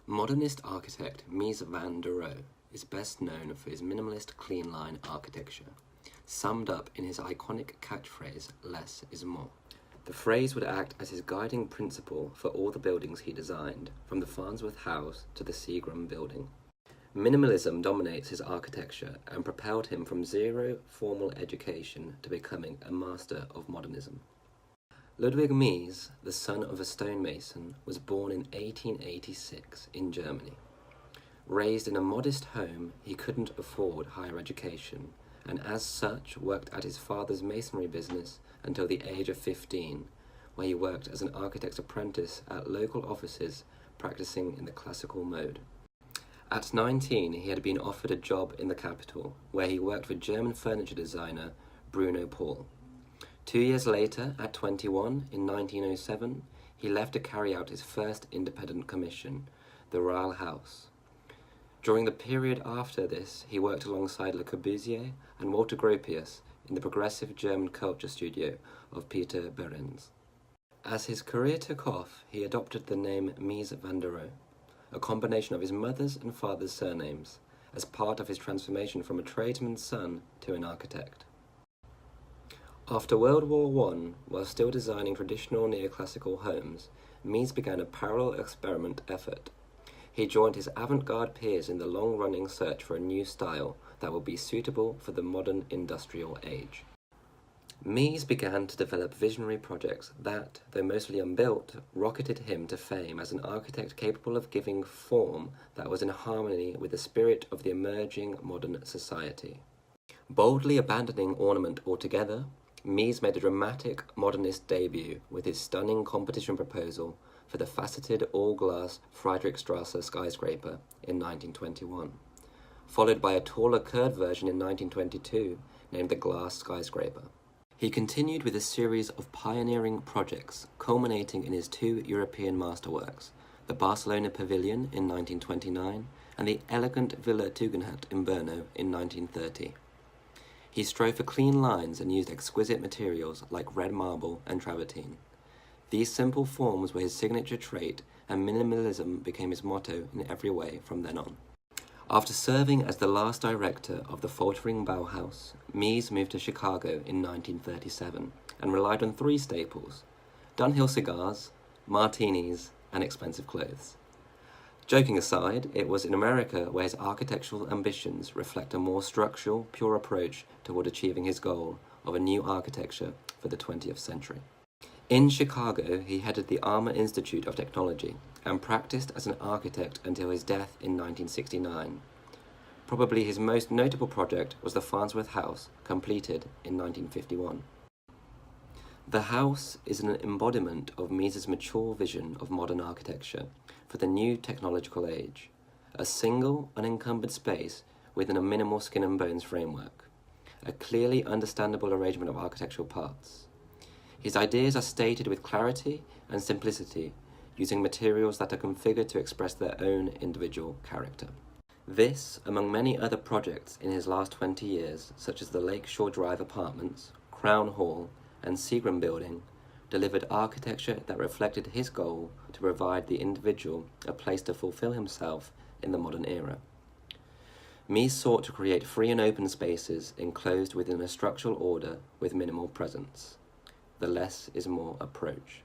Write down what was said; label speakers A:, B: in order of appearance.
A: Modernist architect Mies van der Rohe is best known for his minimalist clean-line architecture, summed up in his iconic catchphrase, "Less is more." The phrase would act as his guiding principle for all the buildings he designed, from the Farnsworth House to the Seagram building. Minimalism dominates his architecture and propelled him from zero formal education to becoming a master of modernism. Ludwig Mies, the son of a stonemason, was born in 1886 in Germany. Raised in a modest home, he couldn't afford higher education, and as such worked at his father's masonry business until the age of 15, where he worked as an architect's apprentice at local offices practicing in the classical mode. At 19, he had been offered a job in the capital, where he worked for German furniture designer Bruno Paul. 2 years later, at 21, in 1907, he left to carry out his first independent commission, the Royal House. During the period after this, he worked alongside Le Corbusier and Walter Gropius in the progressive German culture studio of Peter Behrens. As his career took off, he adopted the name Mies van der Rohe, a combination of his mother's and father's surnames, as part of his transformation from a tradesman's son to an architect. After World War I, while still designing traditional neoclassical homes, Mies began a parallel experiment effort. He joined his avant-garde peers in the long-running search for a new style that would be suitable for the modern industrial age. Mies began to develop visionary projects that, though mostly unbuilt, rocketed him to fame as an architect capable of giving form that was in harmony with the spirit of the emerging modern society. Boldly abandoning ornament altogether, Mies made a dramatic modernist debut with his stunning competition proposal for the faceted all-glass Friedrichstrasse skyscraper in 1921, followed by a taller curved version in 1922 named the Glass Skyscraper. He continued with a series of pioneering projects culminating in his two European masterworks, the Barcelona Pavilion in 1929 and the elegant Villa Tugendhat in Brno in 1930. He strove for clean lines and used exquisite materials like red marble and travertine. These simple forms were his signature trait, and minimalism became his motto in every way from then on. After serving as the last director of the faltering Bauhaus, Mies moved to Chicago in 1937 and relied on three staples: Dunhill cigars, martinis, and expensive clothes. Joking aside, it was in America where his architectural ambitions reflect a more structural, pure approach toward achieving his goal of a new architecture for the 20th century. In Chicago, he headed the Armour Institute of Technology and practiced as an architect until his death in 1969. Probably his most notable project was the Farnsworth House, completed in 1951. The house is an embodiment of Mies's mature vision of modern architecture for the new technological age, a single, unencumbered space within a minimal skin and bones framework, a clearly understandable arrangement of architectural parts. His ideas are stated with clarity and simplicity, using materials that are configured to express their own individual character. This, among many other projects in his last 20 years, such as the Lakeshore Drive Apartments, Crown Hall, and Seagram Building, delivered architecture that reflected his goal to provide the individual a place to fulfill himself in the modern era. Mies sought to create free and open spaces enclosed within a structural order with minimal presence. The less is more approach.